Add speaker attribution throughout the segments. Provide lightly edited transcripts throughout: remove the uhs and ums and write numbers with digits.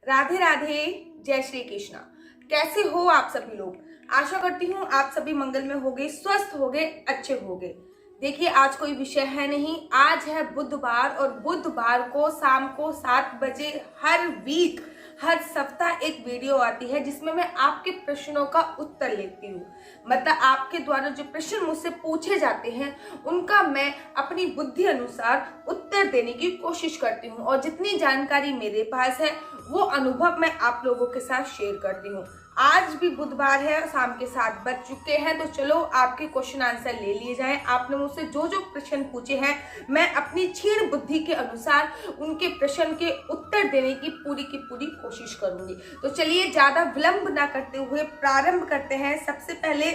Speaker 1: राधे राधे, जय श्री कृष्णा। कैसे हो आप सभी लोग? आशा करती हूँ आप सभी मंगल में होगे, स्वस्थ होगे, अच्छे होगे। देखिए, आज कोई विषय है नहीं, आज है बुधवार और बुधवार को शाम को 7 बजे हर सप्ताह एक वीडियो आती है जिसमें मैं आपके प्रश्नों का उत्तर लेती हूँ। मतलब आपके द्वारा जो प्रश्न मुझसे पूछे जाते हैं उनका मैं अपनी बुद्धि अनुसार उत्तर देने की कोशिश करती हूँ और जितनी जानकारी मेरे पास है वो अनुभव मैं आप लोगों के साथ शेयर करती हूँ। आज भी बुधवार है, शाम के 7 बज चुके हैं, तो चलो आपके क्वेश्चन आंसर ले लिए जाएं। आपने मुझसे जो जो प्रश्न पूछे हैं मैं अपनी क्षीण बुद्धि के अनुसार उनके प्रश्न के उत्तर देने की पूरी कोशिश करूंगी। तो चलिए ज्यादा विलंब ना करते हुए प्रारंभ करते हैं। सबसे पहले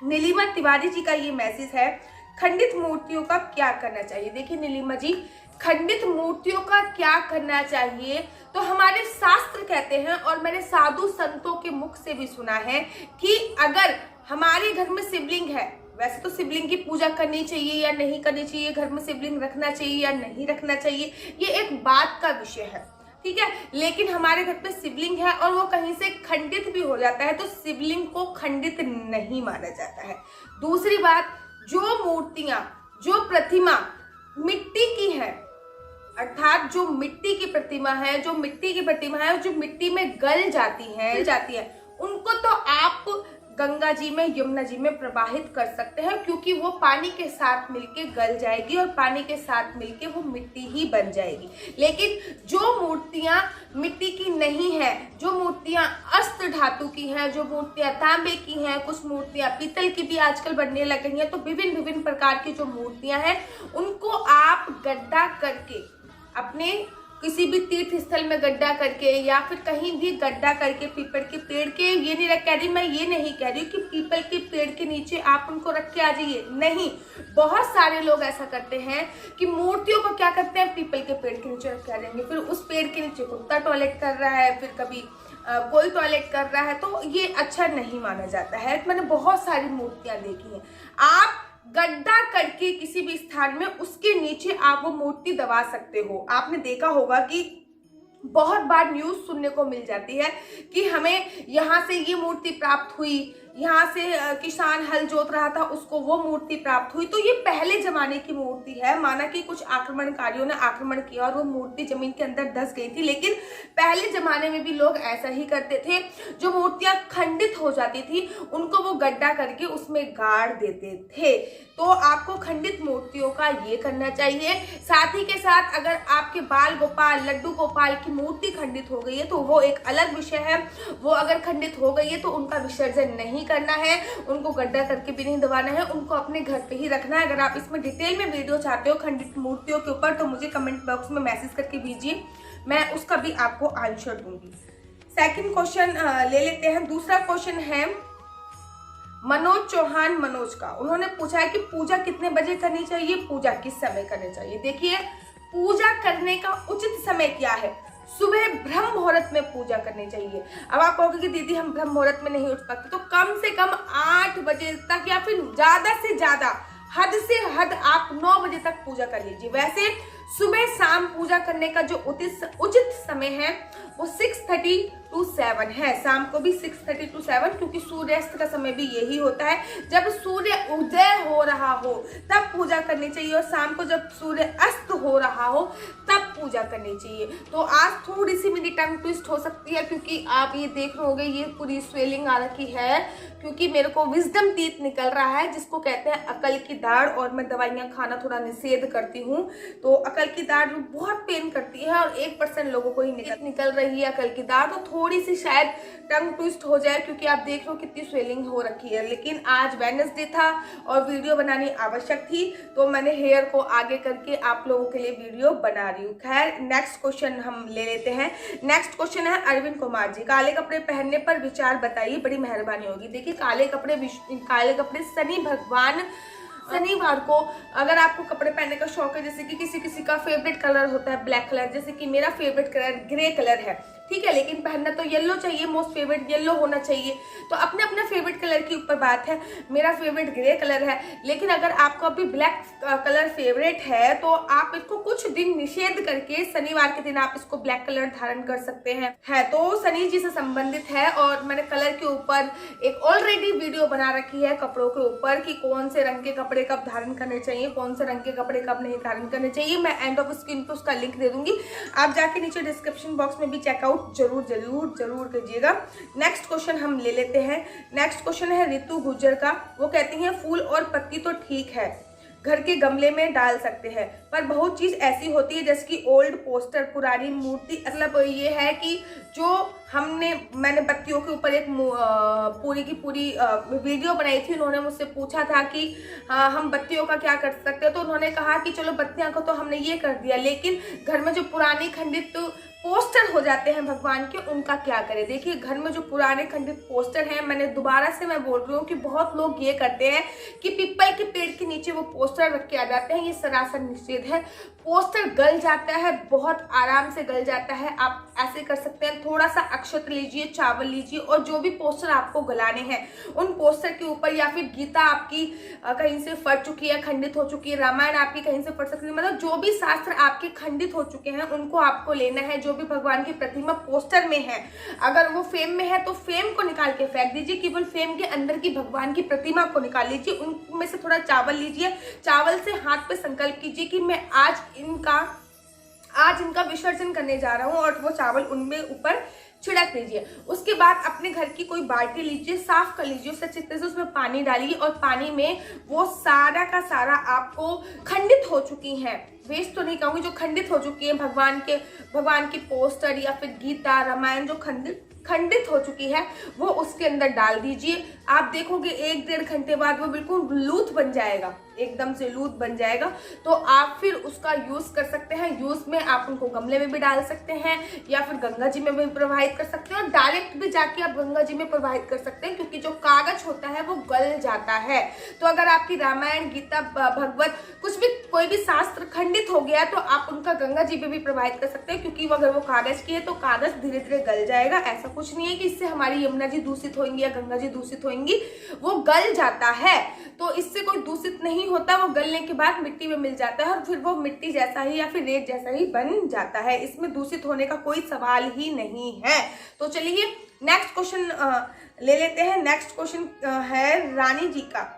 Speaker 1: नीलिमा तिवारी जी का ये मैसेज है, खंडित मूर्तियों का क्या करना चाहिए। देखिए नीलिमा जी, खंडित मूर्तियों का क्या करना चाहिए तो हमारे शास्त्र कहते हैं और मैंने साधु संतों के मुख से भी सुना है कि अगर हमारे घर में शिवलिंग है, वैसे तो शिवलिंग की पूजा करनी चाहिए या नहीं करनी चाहिए, घर में शिवलिंग रखना चाहिए या नहीं रखना चाहिए, ये एक बात का विषय है, ठीक है। लेकिन हमारे घर पे शिवलिंग है और वो कहीं से खंडित भी हो जाता है तो शिवलिंग को खंडित नहीं माना जाता है। दूसरी बात, जो मूर्तियां, जो प्रतिमा मिट्टी की है, अर्थात जो मिट्टी की प्रतिमा है, जो मिट्टी में गल जाती है उनको तो आप गंगा जी में, यमुना जी में प्रवाहित कर सकते हैं क्योंकि वो पानी के साथ मिलके गल जाएगी और पानी के साथ मिलके वो मिट्टी ही बन जाएगी। लेकिन जो मूर्तियां मिट्टी की नहीं है, जो मूर्तियां अष्ट धातु की हैं, जो मूर्तियां तांबे की हैं, कुछ मूर्तियां पीतल की भी आजकल बनने लग गई हैं, तो विभिन्न प्रकार की जो मूर्तियां हैं उनको आप गड्ढा करके, अपने किसी भी तीर्थ स्थल में गड्ढा करके या फिर कहीं भी गड्ढा करके, पीपल के पेड़ के, ये नहीं कह रही, मैं ये नहीं कह रही कि पीपल के पेड़ के नीचे आप उनको रख के आ जाइए, नहीं। बहुत सारे लोग ऐसा करते हैं कि मूर्तियों को क्या करते हैं, पीपल के पेड़ के नीचे रख के आ जाएंगे, फिर उस पेड़ के नीचे कुत्ता टॉयलेट कर रहा है, फिर कभी कोई टॉयलेट कर रहा है, तो ये अच्छा नहीं माना जाता है। मैंने बहुत सारी मूर्तियां देखी हैं। आप गड्ढा करके किसी भी स्थान में उसके नीचे आप वो मूर्ति दबा सकते हो। आपने देखा होगा कि बहुत बार न्यूज सुनने को मिल जाती है कि हमें यहाँ से ये मूर्ति प्राप्त हुई, यहाँ से किसान हल जोत रहा था उसको वो मूर्ति प्राप्त हुई। तो ये पहले जमाने की मूर्ति है, माना कि कुछ आक्रमणकारियों ने आक्रमण किया और वो मूर्ति जमीन के अंदर धंस गई थी, लेकिन पहले जमाने में भी लोग ऐसा ही करते थे। जो मूर्तियां खंडित हो जाती थी उनको वो गड्ढा करके उसमें गाड़ देते थे। तो आपको खंडित मूर्तियों का ये करना चाहिए। साथ ही के साथ अगर आपके बाल गोपाल, लड्डू गोपाल की मूर्ति खंडित हो गई है तो वो एक अलग विषय है। वो अगर खंडित हो गई है तो उनका विसर्जन नहीं करना है, उनको गड्ढा करके भी नहीं दबाना है, उनको अपने घर पे ही रखना है। अगर आप इसमें डिटेल में वीडियो चाहते हो खंडित मूर्तियों के ऊपर तो मुझे कमेंट बॉक्स में मैसेज करके भेजिए, मैं उसका भी आपको आंसर दूंगी। सेकंड क्वेश्चन ले लेते हैं। दूसरा क्वेश्चन है मनोज चौहान मनोज का। उन्होंने पूछा है कि पूजा कितने बजे करनी चाहिए, पूजा किस समय करनी चाहिए। देखिए, पूजा करने का उचित समय क्या है, सुबह ब्रह्म मुहूर्त में पूजा करनी चाहिए। अब आप कहोगे कि दीदी हम ब्रह्म मुहूर्त में नहीं उठ पाते, तो कम से कम 8 बजे तक या फिर ज्यादा से ज्यादा, हद से हद आप 9 बजे तक पूजा कर लीजिए। वैसे सुबह शाम पूजा करने का जो उचित समय है वो 6:30 to 7 है। शाम को भी 6:30 to 7, क्योंकि सूर्यास्त का समय भी यही होता है। जब सूर्य उदय हो रहा हो तब पूजा करनी चाहिए और शाम को जब सूर्य अस्त हो रहा हो तब पूजा करनी चाहिए। तो आज थोड़ी सी मेरी टंग ट्विस्ट हो सकती है क्योंकि आप ये देख रहे होंगे ये पूरी स्वेलिंग आ रखी है क्योंकि मेरे को विजडम टीथ निकल रहा है जिसको कहते हैं अकल की दाढ़, और मैं दवाइयाँ खाना थोड़ा निषेध करती हूँ। तो अकल की दाढ़ बहुत पेन करती है और 1% लोगों को ही निकल रही है अकल की दाढ़, तो थोड़ी सी शायद टंग ट्विस्ट हो जाए क्योंकि आप देख रहे हो कितनी स्वेलिंग हो रखी है। लेकिन आज वेडनेसडे था और वीडियो बनानी आवश्यक थी तो मैंने हेयर को आगे करके आप लोगों के लिए वीडियो बना रही हूँ। खैर, नेक्स्ट क्वेश्चन हम ले लेते हैं। नेक्स्ट क्वेश्चन है अरविंद कुमार जी, काले कपड़े पहनने पर विचार बताइए, बड़ी मेहरबानी होगी। देखिए, काले कपड़े शनि भगवान, शनिवार को अगर आपको कपड़े पहनने का शौक है, जैसे कि किसी किसी का फेवरेट कलर होता है ब्लैक कलर, जैसे कि मेरा फेवरेट कलर ग्रे कलर है, ठीक है, लेकिन पहनना तो येलो चाहिए, मोस्ट फेवरेट येलो होना चाहिए। तो अपने अपने फेवरेट कलर के ऊपर बात है। मेरा फेवरेट ग्रे कलर है, लेकिन अगर आपको अभी ब्लैक कलर फेवरेट है तो आप इसको कुछ दिन निषेध करके शनिवार के दिन आप इसको ब्लैक कलर धारण कर सकते हैं। है तो शनि जी से संबंधित है, और मैंने कलर के ऊपर एक ऑलरेडी वीडियो बना रखी है कपड़ों के ऊपर कि कौन से रंग के कपड़े कब धारण करने चाहिए, कौन से रंग के कपड़े कब नहीं धारण करने चाहिए। मैं एंड ऑफ स्क्रीन पे उसका लिंक दे दूंगी, आप जाके नीचे डिस्क्रिप्शन बॉक्स में भी चेकआउट जरूर जरूर जरूर कीजिएगा। नेक्स्ट क्वेश्चन हम ले लेते हैं। नेक्स्ट क्वेश्चन है रितु गुर्जर का। वो कहती हैं फूल और पत्ती तो ठीक है, घर के गमले में डाल सकते हैं, पर बहुत चीज ऐसी होती है जैसे कि ओल्ड पोस्टर, पुरानी मूर्ति। मतलब ये है कि जो मैंने बत्तियों के ऊपर एक पूरी की पूरी वीडियो बनाई थी। उन्होंने मुझसे पूछा था कि हम बत्तियों का क्या कर सकते हैं, तो उन्होंने कहा कि चलो बत्तियां को तो हमने ये कर दिया, लेकिन घर में जो पुरानी खंडित पोस्टर हो जाते हैं भगवान के, उनका क्या करें। देखिए, घर में जो पुराने खंडित पोस्टर हैं, मैंने दोबारा से मैं बोल रही हूँ कि बहुत लोग ये करते हैं कि पीपल के पेड़ के नीचे वो पोस्टर रख के आ जाते हैं। ये सरासर निषेध है। पोस्टर गल जाता है, बहुत आराम से गल जाता है। आप ऐसे कर सकते हैं, थोड़ा सा अक्षत लीजिए, चावल लीजिए, और जो भी पोस्टर आपको गलाने हैं उन पोस्टर के ऊपर, या फिर गीता आपकी कहीं से फट चुकी है, खंडित हो चुकी है, रामायण आपकी कहीं से फट सकती है, मतलब जो भी शास्त्र आपके खंडित हो चुके हैं उनको आपको लेना है। जो भी भगवान की प्रतिमा पोस्टर में है, अगर वो फ्रेम में है तो फ्रेम को निकाल के फेंक दीजिए, केवल फ्रेम के अंदर की भगवान की प्रतिमा को निकाल लीजिए। उनमें से थोड़ा चावल लीजिए, चावल से हाथ पे संकल्प कीजिए कि मैं आज इनका विसर्जन करने जा रहा हूँ, और वो चावल उनमें ऊपर छिड़क लीजिए। उसके बाद अपने घर की कोई बाल्टी लीजिए, साफ कर लीजिए उसे अच्छी तरह से, उसमें पानी डालिए, और पानी में वो सारा का सारा आपको खंडित हो चुकी हैं, वेस्ट तो नहीं कहूंगी, जो खंडित हो चुकी है भगवान की पोस्टर या फिर गीता, रामायण जो खंडित हो चुकी है, वो उसके अंदर डाल दीजिए। आप देखोगे 1-1.5 घंटे बाद वो बिल्कुल लूथ बन जाएगा, एकदम से लूथ बन जाएगा। तो आप फिर उसका यूज कर सकते हैं। यूज में आप उनको गमले में भी डाल सकते हैं, या फिर गंगा जी में भी प्रवाहित कर सकते हैं, और डायरेक्ट भी जाके आप गंगा जी में प्रवाहित कर सकते हैं, क्योंकि जो कागज होता है वो गल जाता है। तो अगर आपकी रामायण, गीता, भगवत कुछ भी कोई भी शास्त्र खंडित हो गया तो आप उनका गंगा जी में भी प्रवाहित कर सकते हैं, क्योंकि अगर वो कागज की है तो कागज धीरे धीरे गल जाएगा। ऐसा कुछ नहीं है कि इससे हमारी यमुना जी दूषित होंगी या गंगा जी दूषित होंगी, वो गल जाता है। तो इससे कोई दूषित नहीं होता, वो गलने के बाद मिट्टी में मिल जाता है, और फिर वो मिट्टी जैसा ही या फिर रेत जैसा ही बन जाता है। इसमें दूषित होने का कोई सवाल ही नहीं है। तो चलिए नेक्स्ट क्वेश्चन ले लेते हैं। नेक्स्ट क्वेश्चन है रानी जी का।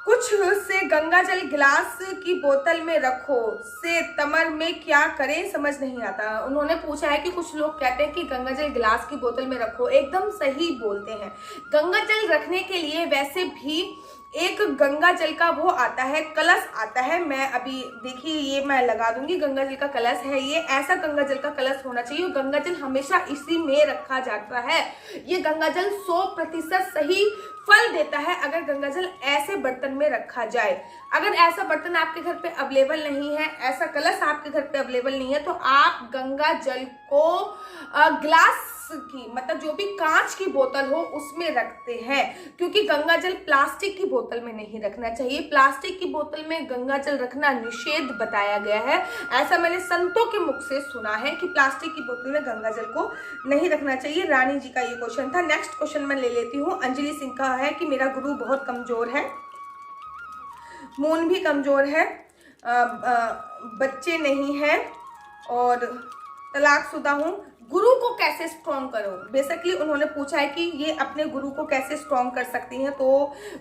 Speaker 1: कुछ से गंगा जल गिलास की बोतल में रखो से तमर में क्या करें, समझ नहीं आता। उन्होंने पूछा है कि कुछ लोग कहते हैं कि गंगा जल गिलास की बोतल में रखो, एकदम सही बोलते हैं। गंगा जल रखने के लिए वैसे भी एक गंगा जल का वो आता है, कलश आता है। मैं अभी देखिए ये मैं लगा दूंगी, गंगा जल का कलश है ये। ऐसा गंगा जल का कलश होना चाहिए। गंगा जल हमेशा इसी में रखा जाता है। ये गंगा जल 100% सही फल देता है अगर गंगा जल ऐसे बर्तन में रखा जाए। अगर ऐसा बर्तन आपके घर पे अवेलेबल नहीं है, ऐसा कलश आपके घर पे अवेलेबल नहीं है, तो आप गंगा जल को ग्लास की, मतलब जो भी कांच की बोतल हो उसमें रखते हैं, क्योंकि गंगा जल प्लास्टिक की बोतल में नहीं रखना चाहिए। प्लास्टिक की बोतल में गंगा जल रखना निषेध बताया गया है। ऐसा मैंने संतों के मुख से सुना है कि प्लास्टिक की बोतल में गंगा जल को नहीं रखना चाहिए। रानी जी का ये क्वेश्चन था। नेक्स्ट क्वेश्चन मैं ले लेती हूँ। अंजलि सिंह का है कि मेरा गुरु बहुत कमजोर है, मून भी कमजोर है, बच्चे नहीं है और तलाकशुदा हूँ, गुरु को कैसे स्ट्रॉन्ग करो। बेसिकली उन्होंने पूछा है कि ये अपने गुरु को कैसे स्ट्रॉन्ग कर सकती हैं। तो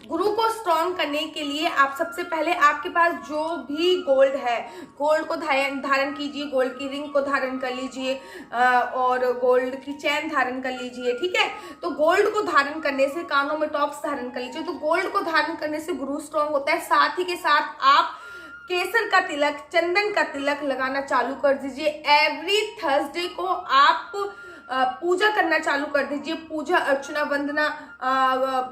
Speaker 1: गुरु को स्ट्रॉन्ग करने के लिए आप सबसे पहले आपके पास जो भी गोल्ड है, गोल्ड को धारण कीजिए, गोल्ड की रिंग को धारण कर लीजिए, और गोल्ड की चैन धारण कर लीजिए, ठीक है। तो गोल्ड को धारण करने से, कानों में टॉप्स धारण कर लीजिए, तो गोल्ड को धारण करने से गुरु स्ट्रॉन्ग होता है। साथ ही के साथ आप केसर का तिलक, चंदन का तिलक लगाना चालू कर दीजिए। एवरी थर्सडे को आप पूजा करना चालू कर दीजिए, पूजा अर्चना वंदना,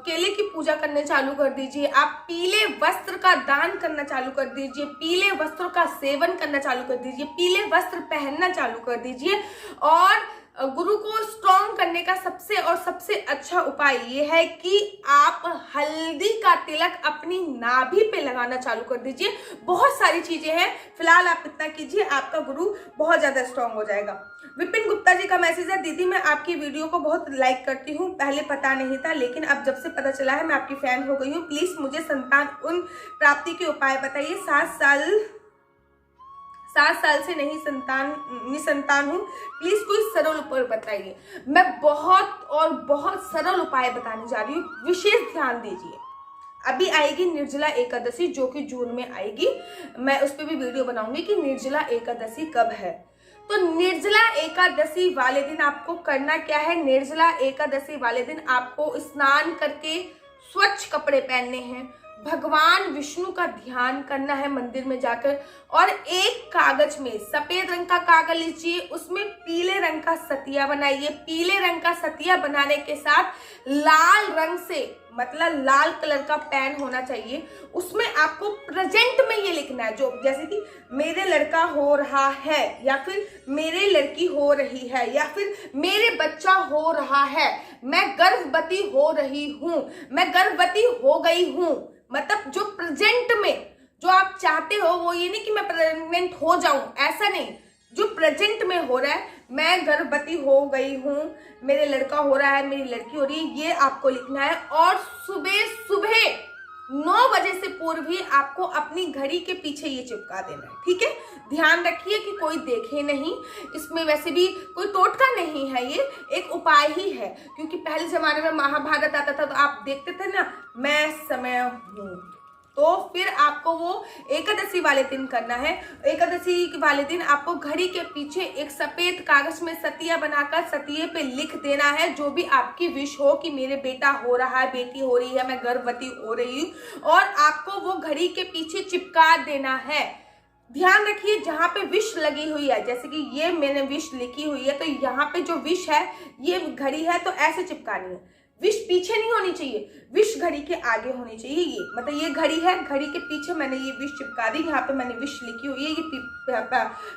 Speaker 1: केले की पूजा करने चालू कर दीजिए। आप पीले वस्त्र का दान करना चालू कर दीजिए, पीले वस्त्रों का सेवन करना चालू कर दीजिए, पीले वस्त्र पहनना चालू कर दीजिए। और गुरु को स्ट्रॉन्ग करने का सबसे अच्छा उपाय ये है कि आप हल्दी का तिलक अपनी नाभि पे लगाना चालू कर दीजिए। बहुत सारी चीजें हैं, फिलहाल आप इतना कीजिए, आपका गुरु बहुत ज्यादा स्ट्रॉन्ग हो जाएगा। विपिन गुप्ता जी का मैसेज है, दीदी मैं आपकी वीडियो को बहुत लाइक करती हूँ, पहले पता नहीं था लेकिन अब जब से पता चला है मैं आपकी फैन हो गई हूँ। प्लीज मुझे संतान उन प्राप्ति के उपाय बताइए। 7 साल से नहीं निसंतान हूँ, प्लीज कोई सरल उपाय बताइए। मैं बहुत सरल उपाय बताने जा रही हूँ, विशेष ध्यान दीजिए। अभी आएगी निर्जला एकादशी जो कि जून में आएगी, मैं उस पर भी वीडियो बनाऊंगी कि निर्जला एकादशी कब है। तो निर्जला एकादशी वाले दिन आपको करना क्या है? निर्जला एकादशी वाले दिन आपको स्नान करके स्वच्छ कपड़े पहनने हैं, भगवान विष्णु का ध्यान करना है मंदिर में जाकर, और एक कागज में सफेद रंग का कागज लीजिए, उसमें पीले रंग का सतिया बनाइए। पीले रंग का सतिया बनाने के साथ लाल रंग से, मतलब लाल कलर का पेन होना चाहिए, उसमें आपको प्रेजेंट में ये लिखना है, जो जैसे कि मेरे लड़का हो रहा है, या फिर मेरे लड़की हो रही है, या फिर मेरे बच्चा हो रहा है, मैं गर्भवती हो रही हूं, मैं गर्भवती हो गई हूं। मतलब जो प्रेजेंट में जो आप चाहते हो, वो ये नहीं कि मैं प्रेग्नेंट हो जाऊं, ऐसा नहीं, जो प्रेजेंट में हो रहा है, मैं गर्भवती हो गई हूं, मेरे लड़का हो रहा है, मेरी लड़की हो रही है, ये आपको लिखना है। और सुबह 9 बजे से पूर्व ही आपको अपनी घड़ी के पीछे ये चिपका देना है, ठीक है। ध्यान रखिए कि कोई देखे नहीं, इसमें वैसे भी कोई टोटका नहीं है, ये एक उपाय ही है, क्योंकि पहले जमाने में महाभारत आता था तो आप देखते थे ना, मैं समय हूं। तो फिर आपको वो एकादशी वाले दिन करना है। एकादशी वाले दिन आपको घड़ी के पीछे एक सफेद कागज में सतिया बनाकर सतिये पे लिख देना है जो भी आपकी विश हो, कि मेरे बेटा हो रहा है, बेटी हो रही है, मैं गर्भवती हो रही हूँ, और आपको वो घड़ी के पीछे चिपका देना है। ध्यान रखिए जहां पे विश लगी हुई है, जैसे कि ये मैंने विश लिखी हुई है, तो यहाँ पे जो विश है ये घड़ी है, तो ऐसे चिपकानी है। विश पीछे नहीं होनी चाहिए, विश घड़ी के आगे होनी चाहिए। ये मतलब ये घड़ी है, घड़ी के पीछे मैंने ये विश चिपका दी, यहाँ पे मैंने विश लिखी हुई है, ये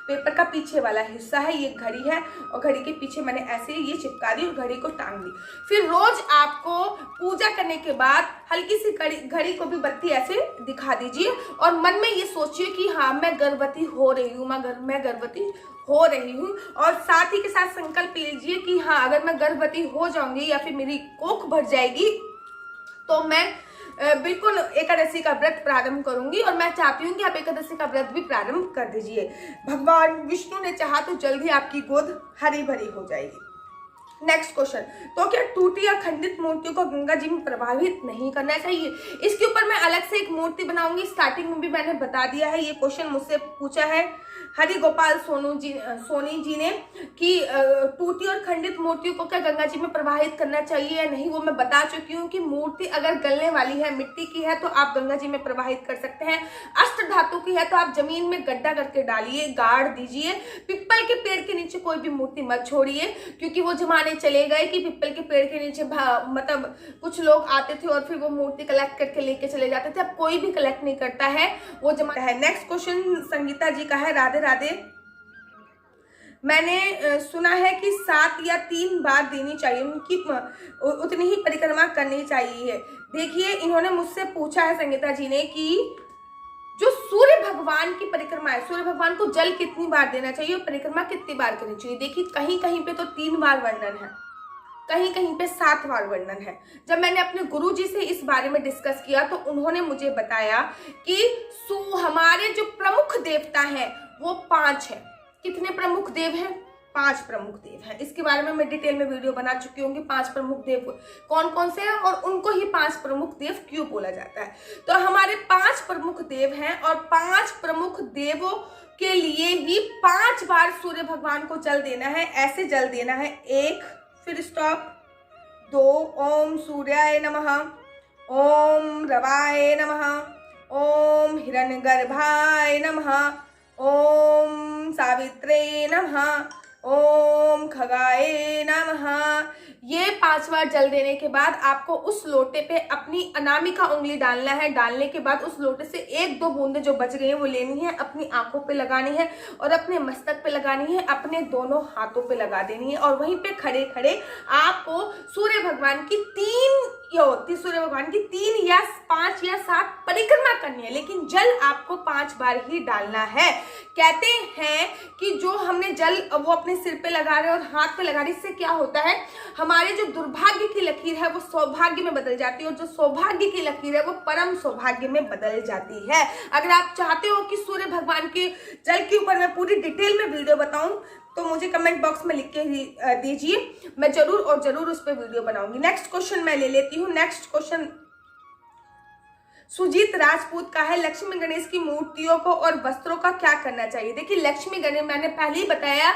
Speaker 1: पेपर का पीछे वाला हिस्सा है, ये घड़ी है, और घड़ी के पीछे मैंने ऐसे ये चिपका दी और घड़ी को टांग दी। फिर रोज आपको पूजा करने के बाद हल्की सी घड़ी को भी बत्ती ऐसे दिखा दीजिए, और मन में ये सोचिए कि हाँ मैं गर्भवती हो रही हूँ, मैं गर्भवती हो रही हूँ, और साथ ही के साथ संकल्प लीजिए कि हाँ अगर मैं गर्भवती हो जाऊंगी या फिर मेरी कोख भर जाएगी तो मैं बिल्कुल एकादशी का व्रत प्रारंभ करूंगी, और मैं चाहती हूँ कि आप एकादशी का व्रत भी प्रारंभ कर दीजिए। भगवान विष्णु ने चाहा तो जल्द ही आपकी गोद हरी भरी हो जाएगी। नेक्स्ट क्वेश्चन, तो क्या टूटी या खंडित मूर्तियों को गंगा जी में प्रभावित नहीं करना चाहिए? इसके ऊपर मैं अलग से एक मूर्ति बनाऊंगी, स्टार्टिंग में भी मैंने बता दिया है। ये क्वेश्चन मुझसे पूछा है हरि गोपाल सोनी जी ने कि टूटी और खंडित मूर्तियों को क्या गंगा जी में प्रवाहित करना चाहिए या नहीं। वो मैं बता चुकी हूँ कि मूर्ति अगर गलने वाली है, मिट्टी की है, तो आप गंगा जी में प्रवाहित कर सकते हैं। अष्ट धातु की है तो आप जमीन में गड्ढा करके डालिए, गाड़ दीजिए। पिप्पल के पेड़ के नीचे कोई भी मूर्ति मत छोड़िए, क्योंकि वो जमाने चले गए कि पिप्पल के पेड़ के नीचे मतलब कुछ लोग आते थे और फिर वो मूर्ति कलेक्ट करके लेके चले जाते थे। अब कोई भी कलेक्ट नहीं करता है, वो जमा है। नेक्स्ट क्वेश्चन संगीता जी का है, राधे राधे। मैंने सुना है कि 7 या 3 बार देनी चाहिए, उनकी उतनी ही परिक्रमा करनी चाहिए। देखिए इन्होंने मुझसे पूछा है संगीता जी ने कि जो सूर्य भगवान की परिक्रमा है, सूर्य भगवान को जल कितनी बार देना चाहिए और परिक्रमा कितनी बार करनी चाहिए। देखिए कहीं कहीं पे तो 3 बार वर्णन है, कहीं कहीं पे 7 बार वर्णन है। जब मैंने अपने गुरुजी से इस बारे में डिस्कस किया तो उन्होंने मुझे बताया कि हमारे जो प्रमुख देवता हैं वो 5 है। कितने प्रमुख देव हैं? 5 प्रमुख देव हैं। इसके बारे में मैं डिटेल में वीडियो बना चुकी हूँ कि 5 प्रमुख देव कौन कौन से हैं और उनको ही 5 प्रमुख देव क्यों बोला जाता है। तो हमारे 5 प्रमुख देव हैं और 5 प्रमुख देवों के लिए ही 5 बार सूर्य भगवान को जल देना है। ऐसे जल देना है, 1 फिर स्टॉप, 2 ओम सूर्याय नमः, ओम रवाय नमः, ओम हिरण्यगर्भाय नमः, ओम सावित्रे नमः, ओम खगाए नमः। ये 5 बार जल देने के बाद आपको उस लोटे पे अपनी अनामिका उंगली डालना है। डालने के बाद उस लोटे से 1-2 बूंदे जो बच गई हैं वो लेनी है, अपनी आंखों पे लगानी है और अपने मस्तक पे लगानी है, अपने दोनों हाथों पे लगा देनी है। और वहीं पे खड़े खड़े आपको सूर्य भगवान की 3 सूर्य भगवान की 3 या 5 या 7 परिक्रमा करनी है, लेकिन जल आपको 5 बार ही डालना है। कहते हैं कि जो हमने जल वो अपने सिर पे लगा रहे और हाथ पे लगा रहे, इससे क्या होता है, हमारे जो दुर्भाग्य की लकीर है वो सौभाग्य में बदल जाती है, और जो सौभाग्य की लकीर है वो परम सौभाग्य में बदल जाती है। अगर आप चाहते हो कि सूर्य भगवान के जल के ऊपर मैं पूरी डिटेल में वीडियो बताऊं तो मुझे कमेंट बॉक्स में लिख के दीजिए, मैं जरूर और जरूर उस पर वीडियो बनाऊंगी। नेक्स्ट क्वेश्चन मैं ले लेती हूँ। नेक्स्ट क्वेश्चन सुजीत राजपूत का है, लक्ष्मी गणेश की मूर्तियों को और वस्त्रों का क्या करना चाहिए। देखिए लक्ष्मी गणेश, मैंने पहले ही बताया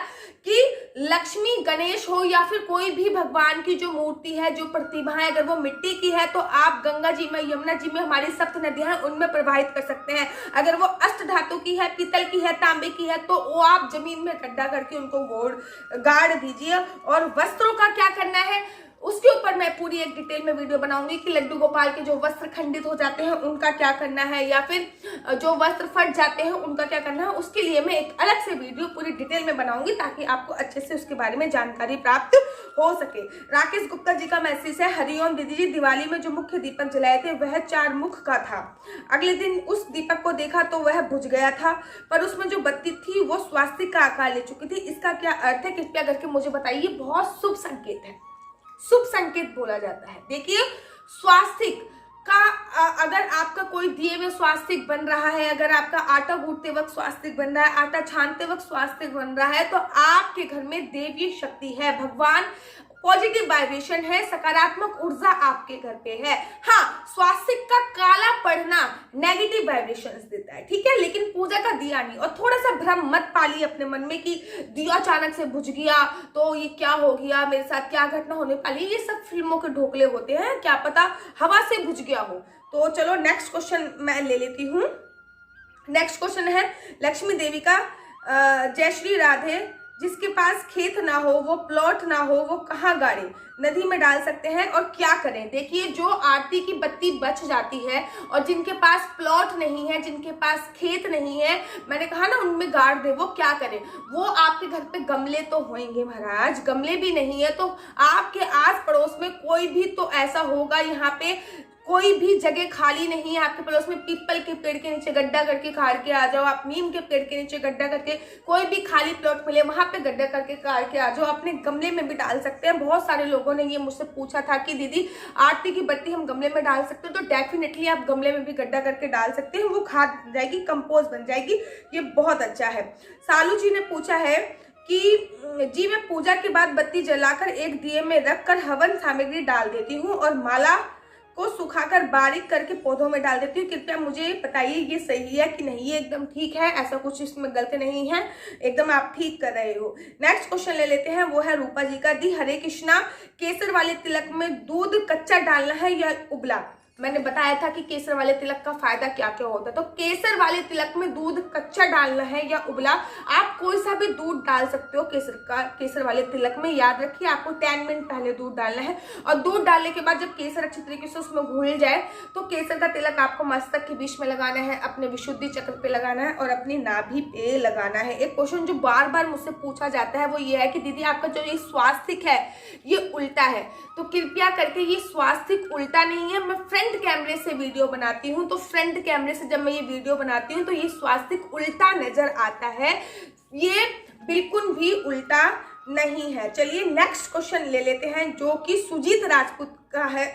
Speaker 1: कि लक्ष्मी गणेश हो या फिर कोई भी भगवान की जो मूर्ति है, जो प्रतिमा है, अगर वो मिट्टी की है तो आप गंगा जी में, यमुना जी में, हमारी 7 नदियां हैं उनमें प्रवाहित कर सकते हैं। अगर वो अष्ट धातु की है, पीतल की है, तांबे की है, तो वो आप जमीन में गड्ढा करके उनको गाड़ दीजिए। और वस्त्रों का क्या करना है उसके ऊपर मैं पूरी एक डिटेल में वीडियो बनाऊंगी कि लड्डू गोपाल के जो वस्त्र खंडित हो जाते हैं उनका क्या करना है, या फिर जो वस्त्र फट जाते हैं उनका क्या करना है, उसके लिए मैं एक अलग से वीडियो पूरी डिटेल में बनाऊंगी ताकि आपको अच्छे से उसके बारे में जानकारी प्राप्त हो सके। राकेश गुप्ता जी का मैसेज है, हरिओम दीदी जी, दिवाली में जो मुख्य दीपक जलाए थे वह 4 मुख का था। अगले दिन उस दीपक को देखा तो वह बुझ गया था, पर उसमें जो बत्ती थी वो स्वास्तिक का आकार ले चुकी थी। इसका क्या अर्थ है, कृपया करके मुझे बताइए। बहुत शुभ संकेत है, शुभ संकेत बोला जाता है। देखिए स्वास्तिक का अगर आपका कोई दिए में स्वास्तिक बन रहा है, अगर आपका आटा गूंथते वक्त स्वास्तिक बन रहा है, आटा छानते वक्त स्वास्तिक बन रहा है, तो आपके घर में देवी शक्ति है, भगवान पॉजिटिव वाइब्रेशन है, सकारात्मक ऊर्जा आपके घर पे है। हाँ, स्वास्तिक का काला पड़ना नेगेटिव वाइब्रेशंस देता है, ठीक है, लेकिन पूजा का दिया नहीं। और थोड़ा सा भ्रम मत पालिए अपने मन में कि दिया अचानक से बुझ गया तो ये क्या हो गया, मेरे साथ क्या घटना होने वाली, ये सब फिल्मों के ढोकले होते हैं, क्या पता हवा से बुझ गया हो। तो चलो नेक्स्ट क्वेश्चन मैं ले लेती हूँ। नेक्स्ट क्वेश्चन है लक्ष्मी देवी का, जय श्री राधे, जिसके पास खेत ना हो, वो प्लॉट ना हो, वो कहाँ गाड़े, नदी में डाल सकते हैं और क्या करें। देखिए जो आरती की बत्ती बच जाती है और जिनके पास प्लॉट नहीं है, जिनके पास खेत नहीं है, मैंने कहा ना उनमें गाड़ दे, वो क्या करें। वो आपके घर पे गमले तो होंगे महाराज, गमले भी नहीं है तो आपके आस पड़ोस में कोई भी तो ऐसा होगा, यहाँ पे कोई भी जगह खाली नहीं है आपके पड़ोस में, पीपल के पेड़ के नीचे गड्ढा करके खाड़ के आ जाओ, आप नीम के पेड़ के नीचे गड्ढा करके, कोई भी खाली प्लॉट मिले वहां पे गड्ढा करके खाड़ के आ जाओ, अपने गमले में भी डाल सकते हैं। बहुत सारे लोगों ने ये मुझसे पूछा था कि दीदी आरती की बत्ती हम गमले में डाल सकते हैं, तो डेफिनेटली आप गमले में भी गड्ढा करके डाल सकते हैं, वो खाद बन जाएगी, कंपोस्ट बन जाएगी, ये बहुत अच्छा है। सालू जी ने पूछा है कि जी मैं पूजा के बाद बत्ती जलाकर एक दिए में रखकर हवन सामग्री डाल देती हूँ और माला को सुखाकर बारीक करके पौधों में डाल देती हूँ, कृपया मुझे बताइए ये सही है कि नहीं। ये एकदम ठीक है, ऐसा कुछ इसमें गलत नहीं है, एकदम आप ठीक कर रहे हो। नेक्स्ट क्वेश्चन ले लेते हैं, वो है रूपा जी का, दी हरे कृष्णा, केसर वाले तिलक में दूध कच्चा डालना है या उबला। मैंने बताया था कि केसर वाले तिलक का फायदा क्या क्या होता है, तो केसर वाले तिलक में दूध कच्चा डालना है या उबला। आप कोई सा भी दूध डाल सकते हो केसर वाले तिलक में। याद रखिए आपको 10 मिनट पहले दूध डालना है, और दूध डालने के बाद जब केसर अच्छी तरीके से उसमें घुल जाए तो केसर का तिलक आपको मस्तक के बीच में लगाना है, अपने विशुद्धि चक्र पे लगाना है और अपनी नाभि पे लगाना है। एक क्वेश्चन जो बार बार मुझसे पूछा जाता है वो ये है कि दीदी आपका जो ये स्वास्तिक है ये उल्टा है, तो कृपया करके ये स्वास्तिक उल्टा नहीं है। मैं फ्रंट कैमरे से वीडियो बनाती हूँ, तो फ्रंट कैमरे से जब मैं ये वीडियो बनाती हूँ तो ये स्वास्तिक उल्टा नजर आता है, ये बिल्कुल भी उल्टा नहीं है। चलिए नेक्स्ट क्वेश्चन ले लेते हैं जो कि सुजीत राजपूत का है,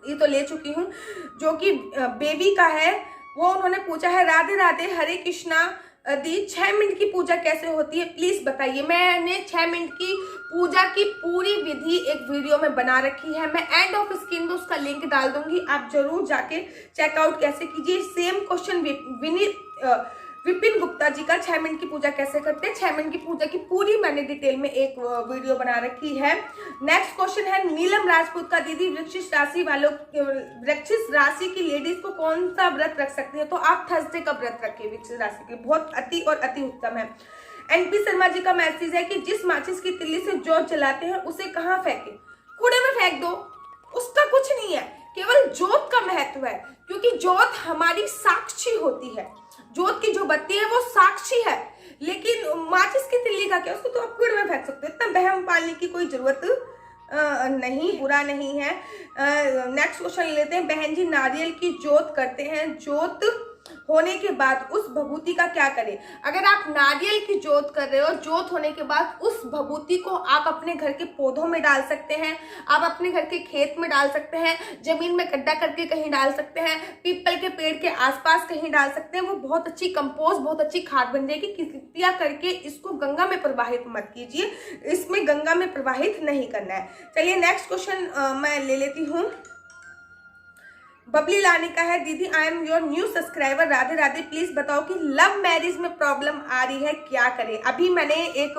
Speaker 1: ये तो ले चुकी हूँ, जो कि बेबी का है। वो उन्होंने पूछा है, राधे राधे, हरे कृष्णा दी, 6 मिनट की पूजा कैसे होती है प्लीज बताइए। मैंने 6 मिनट की पूजा की पूरी विधि एक वीडियो में बना रखी है, मैं एंड ऑफ स्क्रीन में उसका लिंक डाल दूंगी, आप जरूर जाके चेकआउट कैसे कीजिए। सेम क्वेश्चन विपिन गुप्ता जी का, 6 मिनट की पूजा कैसे करते हैं, 6 मिनट की पूजा की पूरी मैंने डिटेल में एक वीडियो बना रखी है। नेक्स्ट क्वेश्चन है नीलम राजपूत का, दीदी वृश्चिक राशि की लेडीज को कौन सा व्रत रख सकती है, तो आप थर्सडे का व्रत रखें वृश्चिक राशि के, बहुत अति और अति उत्तम है। एनपी शर्मा जी का मैसेज है कि जिस माचिस की तिल्ली से जोत जलाते हैं उसे कहाँ फेंके, कूड़े में फेंक दो, उसका कुछ नहीं है, केवल जोत का महत्व है, क्योंकि जोत हमारी साक्षी होती है, जोत की जो बत्ती है वो साक्षी है, लेकिन माचिस की तिल्ली का क्या, उसको तो आप कूड़े में फेंक सकते हो, इतना बहम पालने की कोई जरूरत नहीं, बुरा नहीं है। नेक्स्ट क्वेश्चन लेते हैं। बहन जी नारियल की जोत करते हैं, जोत होने के बाद उस भभूति का क्या करें? अगर आप नारियल की जोत कर रहे हो, जोत होने के बाद उस भभूति को आप अपने घर के पौधों में डाल सकते हैं, आप अपने घर के खेत में डाल सकते हैं, जमीन में गड्ढा करके कहीं डाल सकते हैं, पीपल के पेड़ के आसपास कहीं डाल सकते हैं। वो बहुत अच्छी कंपोस्ट, बहुत अच्छी खाद बन जाएगी। कृपया करके इसको गंगा में प्रवाहित मत कीजिए, इसमें गंगा में प्रवाहित नहीं करना है। चलिए नेक्स्ट क्वेश्चन मैं ले लेती हूँ। बबली लानी का है, दीदी I am your new subscriber, Radhe Radhe, please बताओ कि लव मैरिज में प्रॉब्लम आ रही है, क्या करें? अभी मैंने एक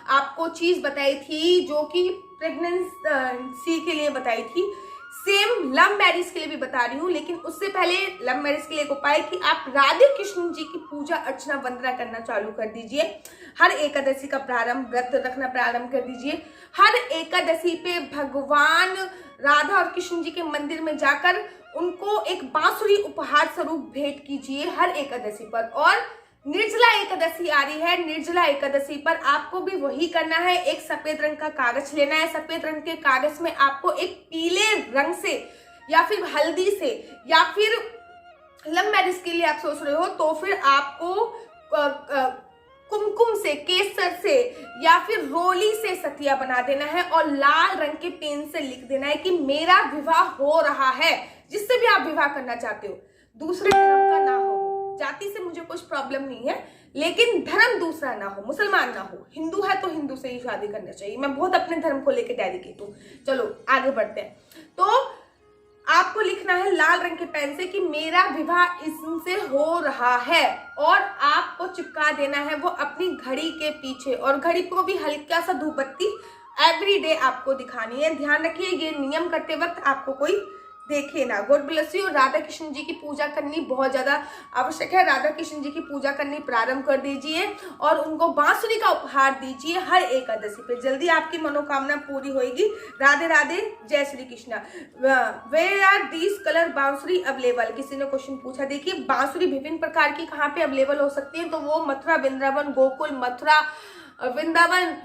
Speaker 1: आपको चीज बताई थी जो कि प्रेगनेंसी के लिए बताई थी, सेम लव मैरिज के लिए भी बता रही हूँ। लेकिन उससे पहले लव मैरिज के लिए एक उपाय कि आप राधे कृष्ण जी की पूजा अर्चना वंदना करना चालू कर दीजिए। हर एकादशी का प्रारंभ व्रत रखना प्रारंभ कर दीजिए। हर एकादशी पे भगवान राधा और कृष्ण जी के मंदिर में जाकर उनको एक बांसुरी उपहार स्वरूप भेंट कीजिए हर एकादशी पर। और निर्जला एकादशी आ रही है, निर्जला एकादशी पर आपको भी वही करना है। एक सफेद रंग का कागज लेना है, सफेद रंग के कागज में आपको एक पीले रंग से या फिर हल्दी से या फिर लव मैरिज के लिए आप सोच रहे हो तो फिर आपको कुमकुम से, केसर से या फिर रोली से सतिया बना देना है और लाल रंग के पेन से लिख देना है कि मेरा विवाह हो रहा है। जिससे भी आप विवाह करना चाहते हो, दूसरे धर्म का ना हो, जाति से मुझे कुछ प्रॉब्लम नहीं है, लेकिन धर्म दूसरा ना हो, मुसलमान ना हो। हिंदू है तो हिंदू से ही शादी करना चाहिए। मैं बहुत अपने धर्म को लेकर डेडिकेट हूँ। चलो आगे बढ़ते हैं। तो आपको लिखना है लाल रंग के पेन से कि मेरा विवाह इससे हो रहा है और आपको चिपका देना है वो अपनी घड़ी के पीछे। और घड़ी को भी हल्का सा धूप बत्ती एवरी डे आपको दिखानी है। ध्यान रखिए ये नियम करते वक्त आपको कोई देखे ना। God bless you. Radha Krishna ji की पूजा करनी बहुत ज्यादा आवश्यक है। राधा कृष्ण जी की पूजा करनी प्रारंभ कर दीजिए और उनको बांसुरी का उपहार दीजिए हर एकादशी पे। जल्दी आपकी मनोकामना पूरी होगी। राधे राधे, जय Shri Krishna. Where are these colour bansuri available? किसी ने क्वेश्चन पूछा। देखिए बांसुरी विभिन्न प्रकार की कहाँ पे अवेलेबल हो सकती है, तो वो मथुरा, वृंदावन, गोकुल, मथुरा, वृंदावन,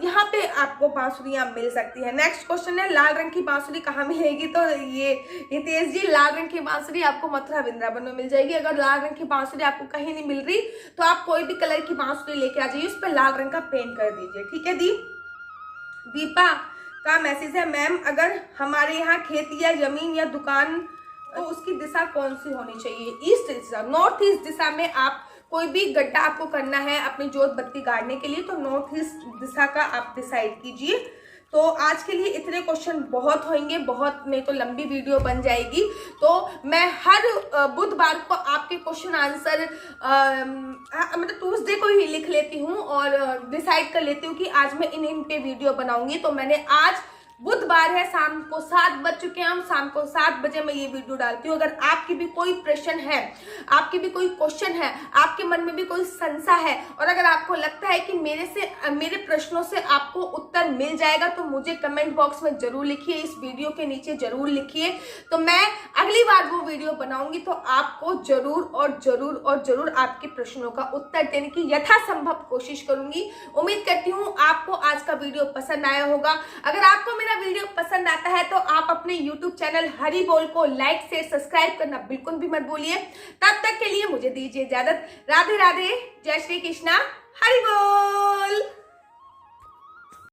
Speaker 1: यहाँ पे आपको बांसुरियां मिल सकती है। नेक्स्ट क्वेश्चन है लाल रंग की बांसुरी कहाँ मिलेगी? तो ये हितेश जी, लाल रंग की बांसुरी आपको मथुरा, वृंदावन में मिल जाएगी। अगर लाल रंग की बांसुरी आपको कहीं नहीं मिल रही तो आप कोई भी कलर की बांसुरी लेके आ जाइए, उस पर लाल रंग का पेंट कर दीजिए। ठीक है दी। दीपा का मैसेज है, मैम अगर हमारे यहाँ खेती या जमीन या दुकान तो उसकी दिशा कौन सी होनी चाहिए? ईस्ट दिशा, नॉर्थ ईस्ट दिशा में आप कोई भी गड्ढा आपको करना है अपनी जोत बत्ती गाड़ने के लिए तो नॉर्थ ईस्ट दिशा का आप डिसाइड कीजिए। तो आज के लिए इतने क्वेश्चन बहुत होंगे, बहुत नहीं तो लंबी वीडियो बन जाएगी। तो मैं हर बुधवार को आपके क्वेश्चन आंसर मतलब ट्यूसडे को ही लिख लेती हूँ और डिसाइड कर लेती हूँ कि आज मैं इन पे वीडियो बनाऊंगी। तो मैंने आज बुधवार है, शाम को 7 बज चुके हैं, हम शाम को 7 बजे मैं ये वीडियो डालती हूँ। अगर आपकी भी कोई प्रश्न है, आपकी भी कोई क्वेश्चन है, आपके मन में भी कोई संशय है और अगर आपको लगता है कि मेरे प्रश्नों से आपको उत्तर मिल जाएगा तो मुझे कमेंट बॉक्स में जरूर लिखिए, इस वीडियो के नीचे जरूर लिखिए। तो मैं अगली बार वो वीडियो बनाऊंगी तो आपको जरूर और जरूर और जरूर आपके प्रश्नों का उत्तर देने की यथासंभव कोशिश करूंगी। उम्मीद करती हूँ आपको आज का वीडियो पसंद आया होगा। अगर आपको मेरा वीडियो पसंद आता है तो आप अपने YouTube चैनल हरि बोल को लाइक शेयर सब्सक्राइब करना बिल्कुल भी मत भूलिए। तब तक के लिए मुझे दीजिए इजाजत। राधे राधे, जय श्री कृष्णा, हरि बोल।